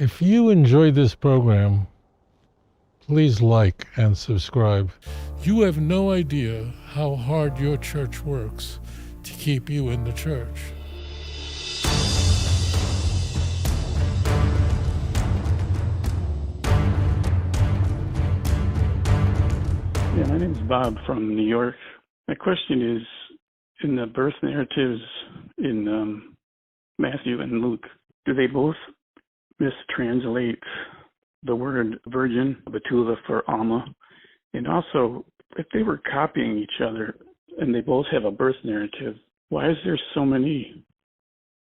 If you enjoyed this program, please like and subscribe. You have no idea how hard your church works to keep you in the church. Yeah, my name is Bob from New York. My question is, in the birth narratives in Matthew and Luke, do they both mistranslate the word virgin, Betula, for Alma? And also, if they were copying each other and they both have a birth narrative, why is there so many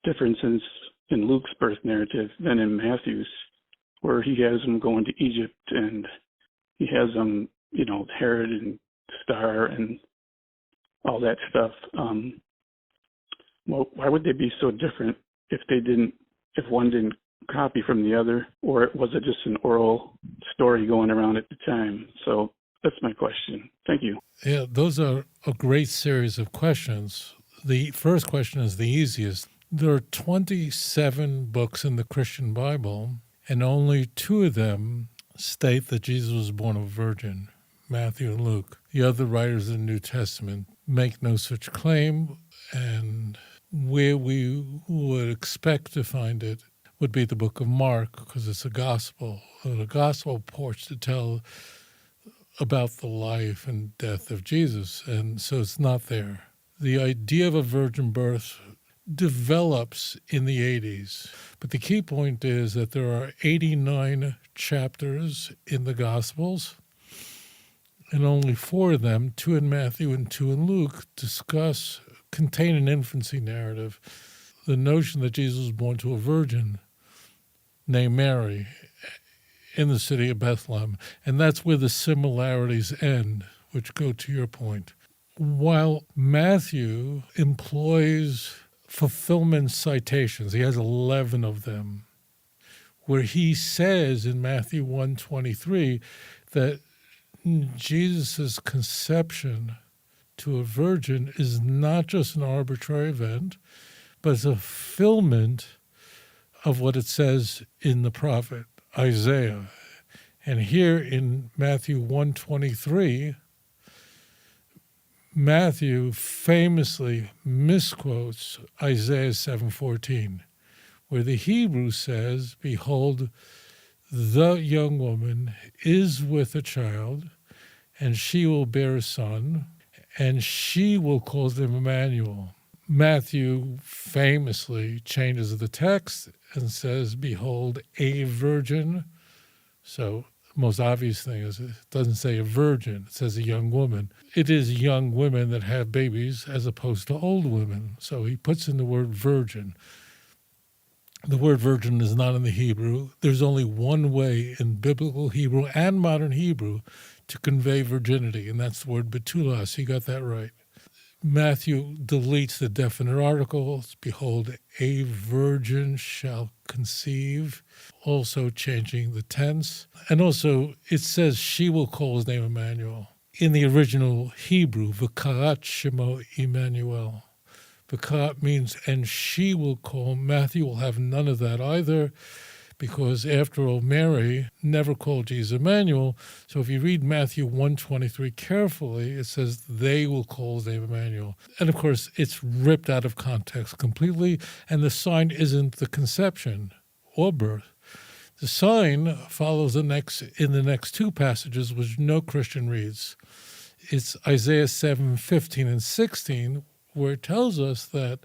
differences in Luke's birth narrative than in Matthew's, where he has them going to Egypt and he has them, Herod and Star and all that stuff? Well, why would they be so different if one didn't copy from the other, or was it just an oral story going around at the time? So that's my question. Thank you. Yeah, those are a great series of questions. The first question is the easiest. There are 27 books in the Christian Bible, and only 2 of them state that Jesus was born of a virgin, Matthew and Luke. The other writers of the New Testament make no such claim, and where we would expect to find it would be the book of Mark, because it's a gospel. The gospel purports to tell about the life and death of Jesus, and so it's not there. The idea of a virgin birth develops in the 80s, but the key point is that there are 89 chapters in the Gospels, and only 4 of them, 2 in Matthew and 2 in Luke, contain an infancy narrative. The notion that Jesus was born to a virgin named Mary in the city of Bethlehem. And that's where the similarities end, which go to your point. While Matthew employs fulfillment citations, he has 11 of them, where he says in Matthew 1:23 that Jesus' conception to a virgin is not just an arbitrary event, but it's a fulfillment of what it says in the prophet Isaiah. And here in Matthew 1:23, Matthew famously misquotes Isaiah 7:14, where the Hebrew says, "Behold, the young woman is with a child, and she will bear a son, and she will call him Emmanuel." Matthew famously changes the text and says, "Behold, a virgin." So the most obvious thing is it doesn't say a virgin, it says a young woman. It is young women that have babies as opposed to old women. So he puts in the word virgin. The word virgin is not in the Hebrew. There's only one way in biblical Hebrew and modern Hebrew to convey virginity, and that's the word betulas. You got that right. Matthew deletes the definite articles. Behold, a virgin shall conceive, also changing the tense. And also it says she will call his name Emmanuel. In the original Hebrew, v'karat shemo Emmanuel. V'karat means, and she will call. Matthew will have none of that either, because after all, Mary never called Jesus Emmanuel. So if you read Matthew 1:23 carefully, it says they will call his name Emmanuel. And of course, it's ripped out of context completely, and the sign isn't the conception or birth. The sign follows in the next 2 passages, which no Christian reads. It's Isaiah 7:15 and 16, where it tells us that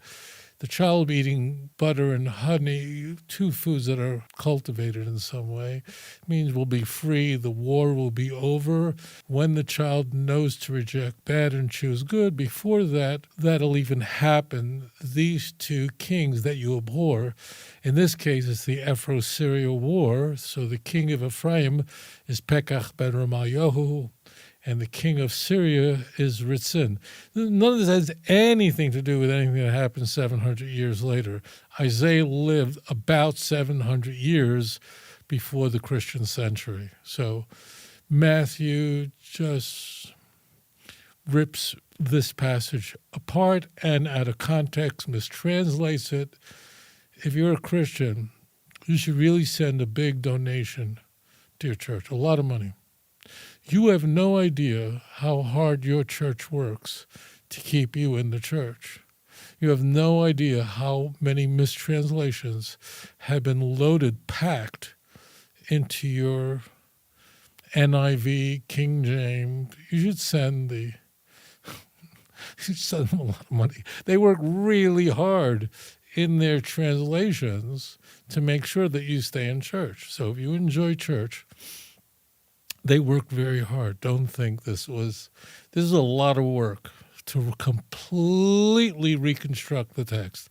the child will be eating butter and honey, 2 foods that are cultivated in some way. It means we'll be free, the war will be over. When the child knows to reject bad and choose good, before that'll even happen. These 2 kings that you abhor, in this case it's the Ephro-Syria war, so the king of Ephraim is Pekach ben Ramalyahu, and the king of Syria is Ritzin. None of this has anything to do with anything that happened 700 years later. Isaiah lived about 700 years before the Christian century. So Matthew just rips this passage apart and out of context mistranslates it. If you're a Christian, You should really send a big donation to your church, a lot of money. You have no idea how hard your church works to keep you in the church. You have no idea how many mistranslations have been loaded, packed into your NIV, King James. You should send them a lot of money. They work really hard in their translations to make sure that you stay in church. So if you enjoy church, they work very hard. Don't think this is a lot of work to completely reconstruct the text.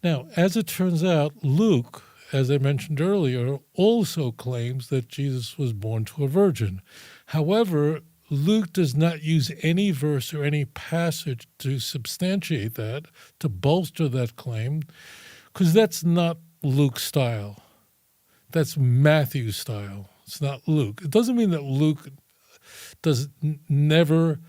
Now, as it turns out, Luke, as I mentioned earlier, also claims that Jesus was born to a virgin. However, Luke does not use any verse or any passage to substantiate that, to bolster that claim, because that's not Luke's style. That's Matthew's style. It's not Luke. It doesn't mean that Luke never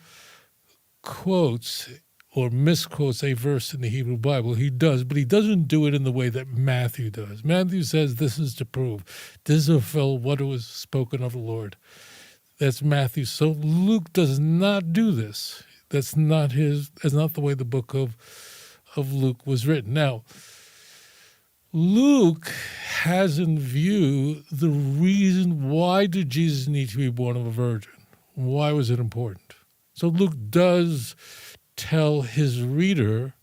quotes or misquotes a verse in the Hebrew Bible. He does, but he doesn't do it in the way that Matthew does. Matthew says this is to prove, this is to fulfill what was spoken of the Lord. That's Matthew. So Luke does not do this. That's not the way the book of Luke was written. Now, Luke has in view the reason why did Jesus need to be born of a virgin? Why was it important? So Luke does tell his reader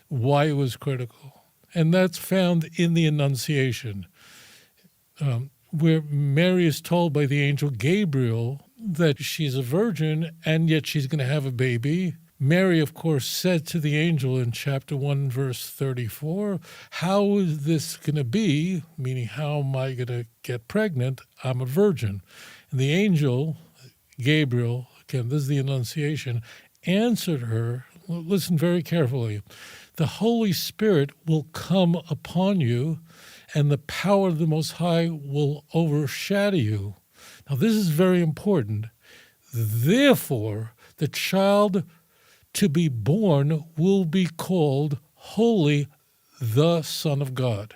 why it was critical. And that's found in the Annunciation, where Mary is told by the angel Gabriel that she's a virgin and yet she's going to have a baby. Mary, of course, said to the angel in chapter 1, verse 34, how is this going to be? Meaning, how am I going to get pregnant? I'm a virgin. And the angel, Gabriel, again, this is the Annunciation, answered her, listen very carefully, the Holy Spirit will come upon you and the power of the Most High will overshadow you. Now, this is very important. Therefore, the child to be born will be called Holy, the Son of God.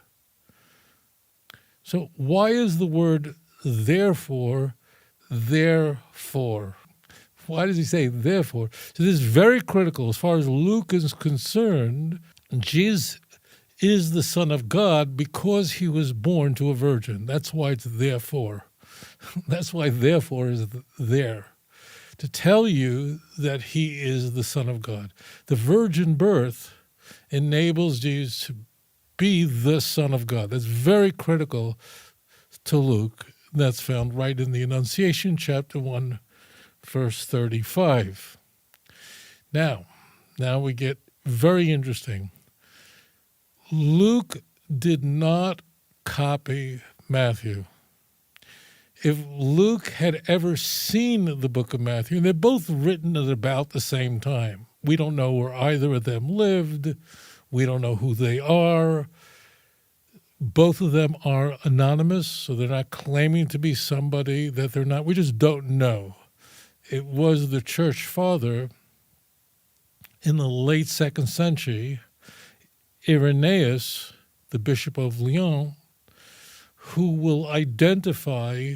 So why is the word therefore? Why does he say therefore? So this is very critical. As far as Luke is concerned, Jesus is the Son of God because he was born to a virgin. That's why it's therefore. That's why therefore is there. To tell you that he is the Son of God. The virgin birth enables Jesus to be the Son of God. That's very critical to Luke. That's found right in the Annunciation, chapter 1, verse 35. Now we get very interesting. Luke did not copy Matthew. If Luke had ever seen the book of Matthew, and they're both written at about the same time. We don't know where either of them lived. We don't know who they are. Both of them are anonymous, so they're not claiming to be somebody that they're not. We just don't know. It was the church father in the late 2nd century, Irenaeus, the Bishop of Lyon, who will identify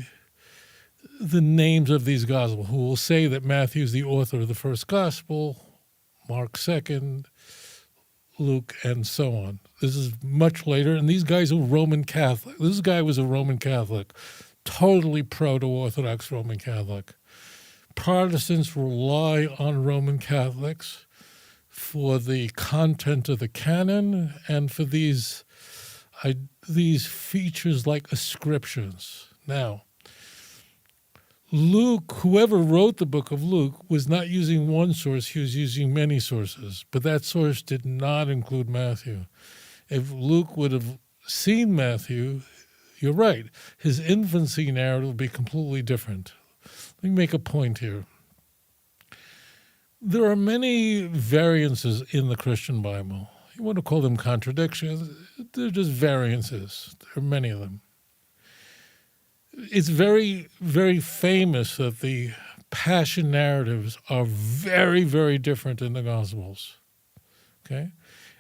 the names of these gospels, who will say that Matthew is the author of the first gospel, Mark second, Luke, and so on. This is much later, and these guys are Roman Catholic. This guy was a Roman Catholic, totally proto-Orthodox Roman Catholic. Protestants rely on Roman Catholics for the content of the canon and for these features like ascriptions. Now, Luke, whoever wrote the book of Luke, was not using one source, he was using many sources, but that source did not include Matthew. If Luke would have seen Matthew, you're right, his infancy narrative would be completely different. Let me make a point here. There are many variances in the Christian Bible. You want to call them contradictions, they're just variances. There are many of them. It's very, very famous that the passion narratives are very, very different in the Gospels. Okay?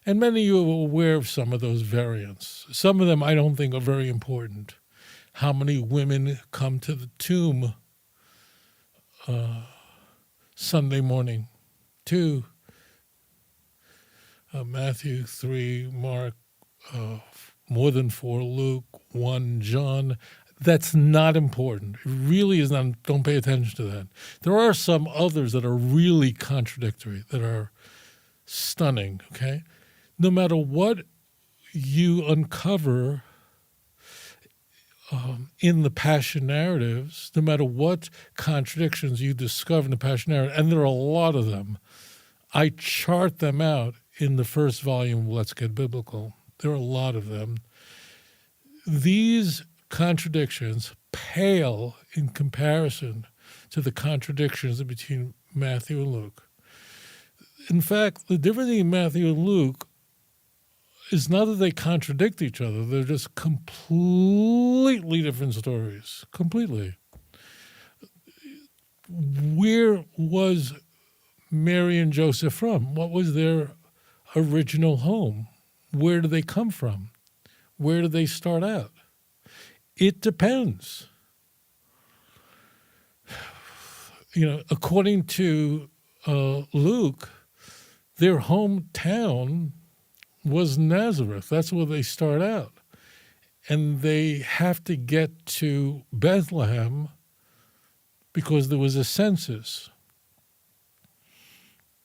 And many of you are aware of some of those variants. Some of them I don't think are very important. How many women come to the tomb Sunday morning? 2. Matthew, 3, Mark, more than 4, Luke, 1, John. That's not important. It really is not. Don't pay attention to that. There are some others that are really contradictory, that are stunning, okay? No matter what you uncover in the Passion narratives, no matter what contradictions you discover in the Passion narrative, and there are a lot of them, I chart them out in the first volume of Let's Get Biblical. There are a lot of them. These contradictions pale in comparison to the contradictions between Matthew and Luke. In fact, the difference between Matthew and Luke is not that they contradict each other. They're just completely different stories. Completely. Where was Mary and Joseph from? What was their original home? Where did they come from? Where did they start out? It depends. According to Luke, their hometown was Nazareth. That's where they start out. And they have to get to Bethlehem because there was a census.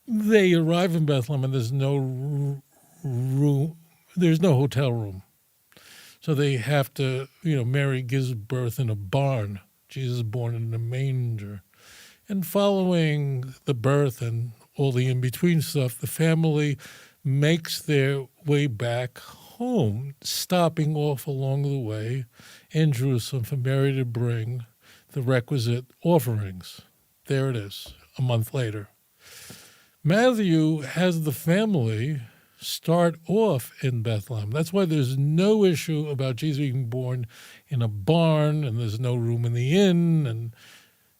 They arrive in Bethlehem and there's no room, there's no hotel room. So they have to, Mary gives birth in a barn. Jesus is born in a manger. And following the birth and all the in-between stuff, the family makes their way back home, stopping off along the way in Jerusalem for Mary to bring the requisite offerings. There it is, a month later. Matthew has the family start off in Bethlehem. That's why there's no issue about Jesus being born in a barn and there's no room in the inn and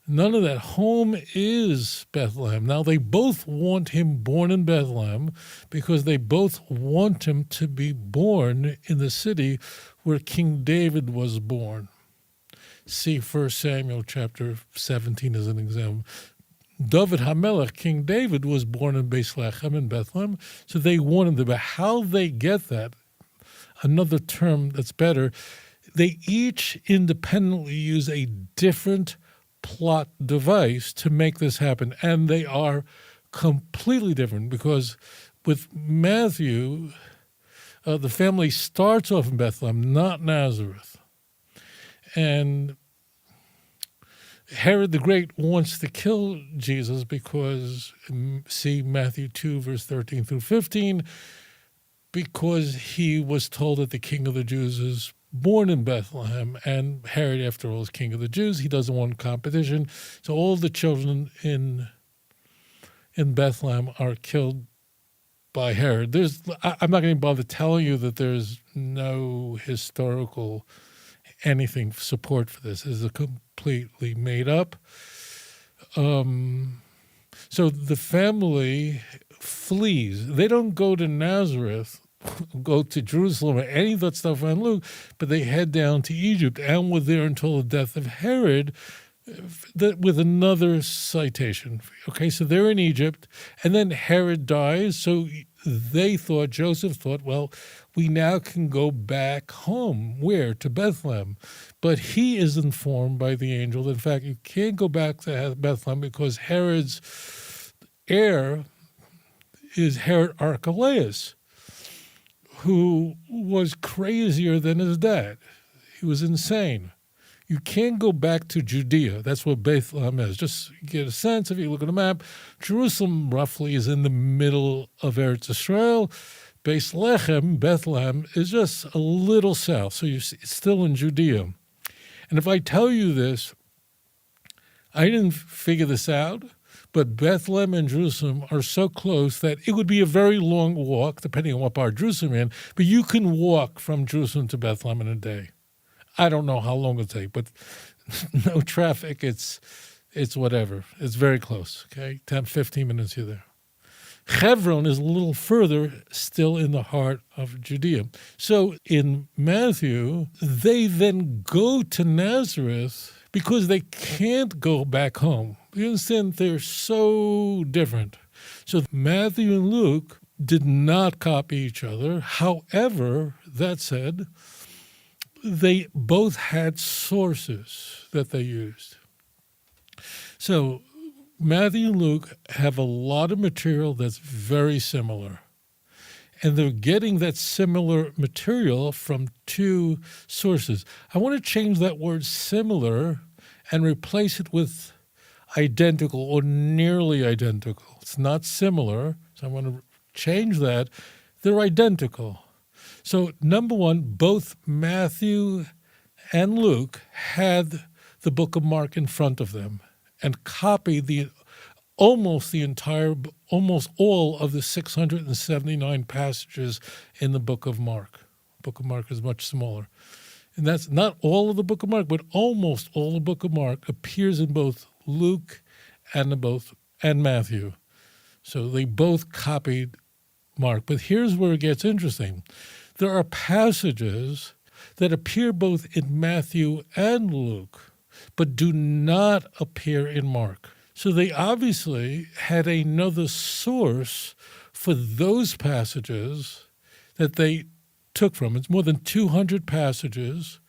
none of that. Home is Bethlehem. Now, they both want him born in Bethlehem because they both want him to be born in the city where King David was born. See 1 Samuel chapter 17 as an example. David HaMelech, King David, was born in Bethlehem in Bethlehem, so they want him to. But how they get that, another term that's better, they each independently use a different plot device to make this happen. And they are completely different because with Matthew, the family starts off in Bethlehem, not Nazareth. And Herod the Great wants to kill Jesus because, see Matthew 2, verse 13 through 15, because he was told that the king of the Jews is born in Bethlehem, and Herod, after all, is king of the Jews. He doesn't want competition. So all the children in Bethlehem are killed by Herod. I'm not going to bother telling you that there's no historical anything support for this. Is completely made up. So the family flees. They don't go to Nazareth, go to Jerusalem or any of that stuff on Luke, but they head down to Egypt and were there until the death of Herod, with another citation. Okay, so they're in Egypt, and then Herod dies, so Joseph thought, well, we now can go back home. Where? To Bethlehem. But he is informed by the angel that, in fact, you can't go back to Bethlehem because Herod's heir is Herod Archelaus, who was crazier than his dad. He was insane. You can't go back to Judea. That's what Bethlehem is. Just get a sense, if you look at a map, Jerusalem roughly is in the middle of Eretz Israel. Bethlehem, is just a little south, so it's still in Judea. And if I tell you this, I didn't figure this out, but Bethlehem and Jerusalem are so close that it would be a very long walk, depending on what part of Jerusalem you're in, but you can walk from Jerusalem to Bethlehem in a day. I don't know how long it'll take, but no traffic, it's whatever. It's very close, okay? 10, 15 minutes you're there. Hebron is a little further still in the heart of Judea. So in Matthew, they then go to Nazareth because they can't go back home. You understand? They're so different. So Matthew and Luke did not copy each other. However, that said, they both had sources that they used. So Matthew and Luke have a lot of material that's very similar. And they're getting that similar material from two sources. I want to change that word similar and replace it with identical or nearly identical. It's not similar, so I want to change that. They're identical. So number one, both Matthew and Luke had the book of Mark in front of them and copied almost all of the 679 passages in the book of Mark. The book of Mark is much smaller. And that's not all of the book of Mark, but almost all the book of Mark appears in both Luke and Matthew. So they both copied Mark. But here's where it gets interesting. There are passages that appear both in Matthew and Luke, but do not appear in Mark. So they obviously had another source for those passages that they took from. It's more than 200 passages.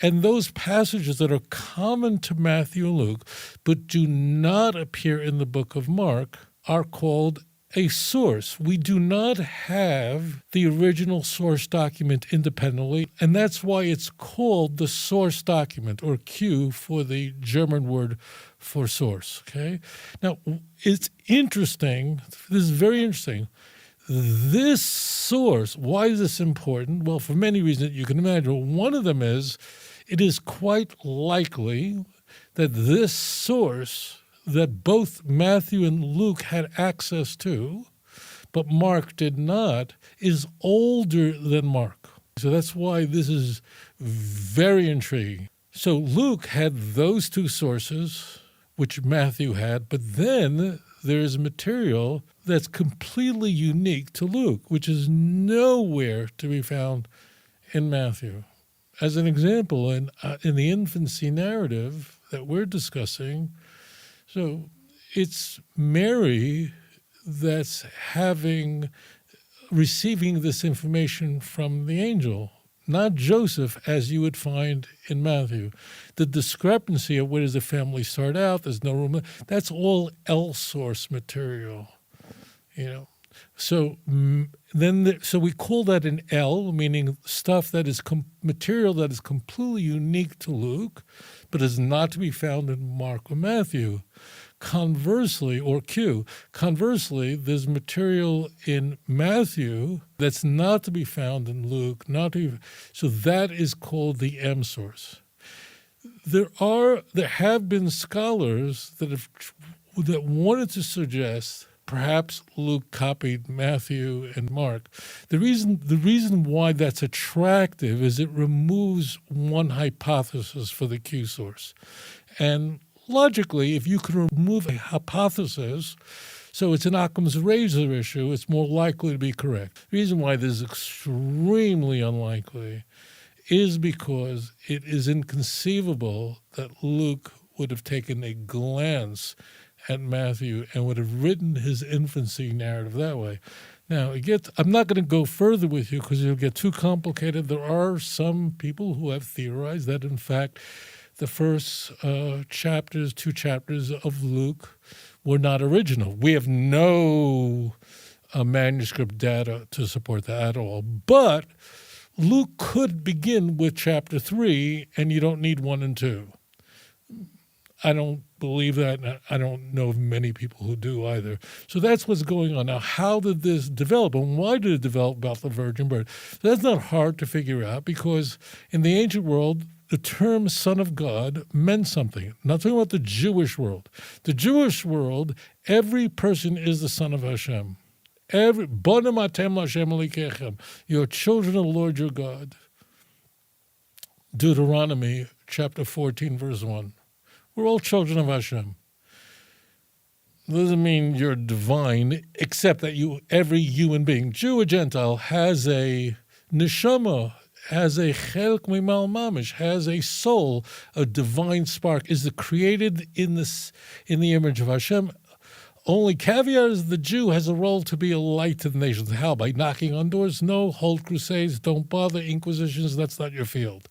And those passages that are common to Matthew and Luke, but do not appear in the book of Mark, are called a source. We do not have the original source document independently, and that's why it's called the source document, or Q for the German word for source, okay? Now, it's interesting, this is very interesting. This source, why is this important? Well, for many reasons you can imagine. One of them is, it is quite likely that this source that both Matthew and Luke had access to, but Mark did not, is older than Mark. So that's why this is very intriguing. So Luke had those two sources, which Matthew had, but then there's material that's completely unique to Luke, which is nowhere to be found in Matthew. As an example, in the infancy narrative that we're discussing, so it's Mary that's receiving this information from the angel, not Joseph, as you would find in Matthew. The discrepancy of where does the family start out, there's no room, that's all L source material, you know. So so we call that an L, meaning stuff that is material that is completely unique to Luke, but is not to be found in Mark or Matthew. Conversely, or Q, there's material in Matthew that's not to be found in Luke, so that is called the M source. There have been scholars that wanted to suggest perhaps Luke copied Matthew and Mark. The reason why that's attractive is it removes one hypothesis for the Q source. And logically, if you can remove a hypothesis, so it's an Occam's razor issue, it's more likely to be correct. The reason why this is extremely unlikely is because it is inconceivable that Luke would have taken a glance at Matthew and would have written his infancy narrative that way. Now, I'm not going to go further with you because it'll get too complicated. There are some people who have theorized that, in fact, the first 2 chapters of Luke were not original. We have no manuscript data to support that at all. But Luke could begin with chapter 3, and you don't need 1 and 2. I don't believe that, and I don't know of many people who do either. So that's what's going on. Now, how did this develop, and why did it develop about the virgin birth? So that's not hard to figure out, because in the ancient world, the term son of God meant something. I'm not talking about the Jewish world. The Jewish world, every person is the son of Hashem. Bonim atem Hashem elikechem. You're children of the Lord your God. Deuteronomy chapter 14, verse 1. We're all children of Hashem. doesn't mean you're divine, except that every human being, Jew or Gentile, has a neshama, has a chelk mimal mamish, has a soul, a divine spark, is created in the image of Hashem. Only caveat is the Jew has a role to be a light to the nations. How? By knocking on doors? No. Hold crusades. Don't bother inquisitions. That's not your field.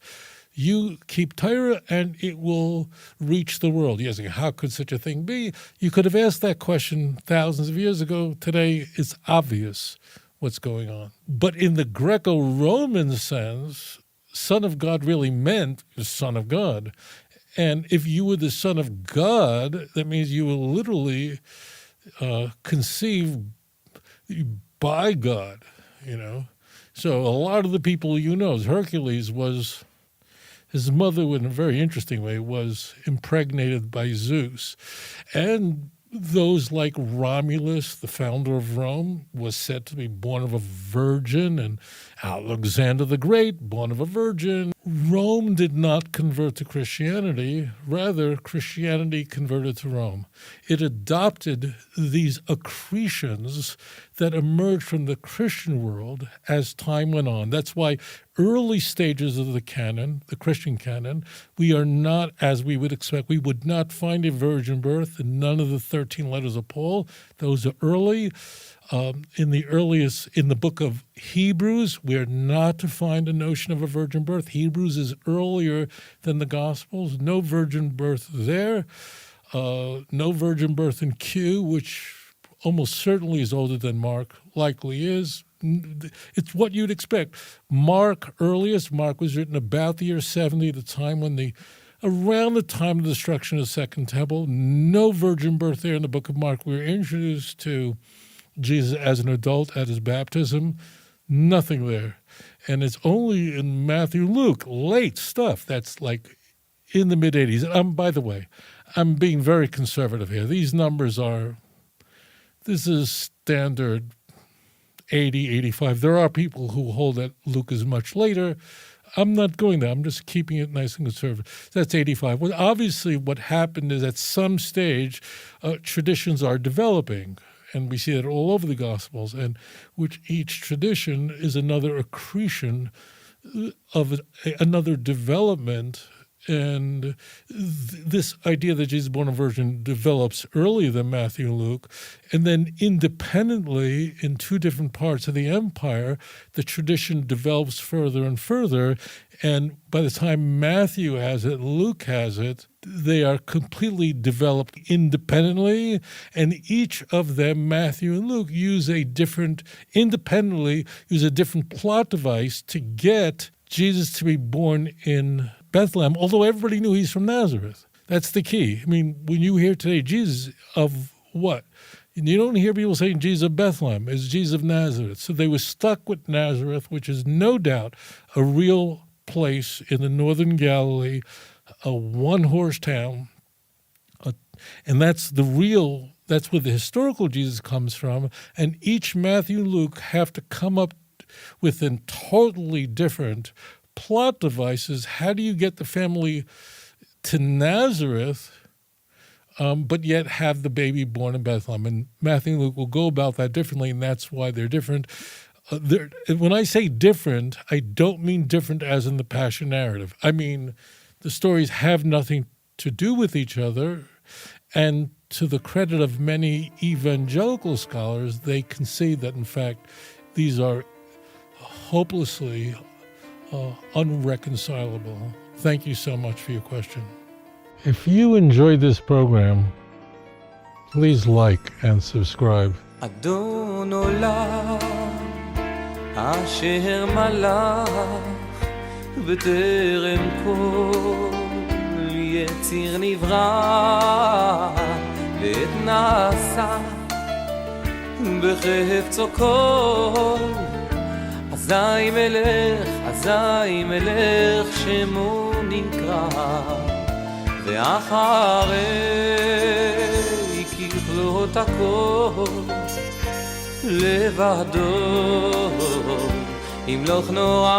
You keep Torah and it will reach the world. Yes, how could such a thing be? You could have asked that question thousands of years ago. Today it's obvious what's going on. But in the Greco-Roman sense, Son of God really meant Son of God. And if you were the Son of God, that means you were literally conceived by God, So a lot of the people Hercules was... His mother, in a very interesting way, was impregnated by Zeus. And those like Romulus, the founder of Rome, was said to be born of a virgin, and Alexander the Great, born of a virgin. Rome did not convert to Christianity. Rather, Christianity converted to Rome. It adopted these accretions that emerged from the Christian world as time went on. That's why early stages of the canon, the Christian canon, we are not, as we would expect, we would not find a virgin birth in none of the 13 letters of Paul. Those are early. In the book of Hebrews, we are not to find a notion of a virgin birth. Hebrews is earlier than the Gospels. No virgin birth there. No virgin birth in Q, which almost certainly is older than Mark, likely is. It's what you'd expect. Mark was written about the year 70, the time when around the time of the destruction of the Second Temple. No virgin birth there in the book of Mark. We're introduced to Jesus as an adult at his baptism. Nothing there. And it's only in Matthew, Luke, late stuff that's like in the mid-80s. And by the way, I'm being very conservative here. These numbers this is standard 80, 85. There are people who hold that Luke is much later. I'm not going there. I'm just keeping it nice and conservative. That's 85. Well, obviously what happened is at some stage, traditions are developing. And we see that all over the Gospels, and which each tradition is another accretion of another development. And this idea that Jesus is born of a virgin develops earlier than Matthew and Luke. And then independently, in two different parts of the empire, the tradition develops further and further. And by the time Matthew has it, Luke has it, they are completely developed independently. And each of them, Matthew and Luke, use a different plot device to get Jesus to be born in Bethlehem, although everybody knew he's from Nazareth. That's the key. I mean, when you hear today Jesus of what? You don't hear people saying Jesus of Bethlehem. It's Jesus of Nazareth. So they were stuck with Nazareth, which is no doubt a real place in the northern Galilee, a one-horse town. And that's where the historical Jesus comes from. And each Matthew and Luke have to come up with a totally different plot devices. How do you get the family to Nazareth, but yet have the baby born in Bethlehem? And Matthew and Luke will go about that differently, and that's why they're different. When I say different, I don't mean different as in the Passion narrative. I mean the stories have nothing to do with each other, and to the credit of many evangelical scholars, they concede that, in fact, these are hopelessly unreconcilable. Thank you so much for your question. If you enjoyed this program, please like and subscribe. אדון עולם אשר מלך בטרם כל יציר נברא ועת נעשה בחפצו כל אזי מלך שמו נקרא ואחרי ככלות הכל לבדו ימלוך נורא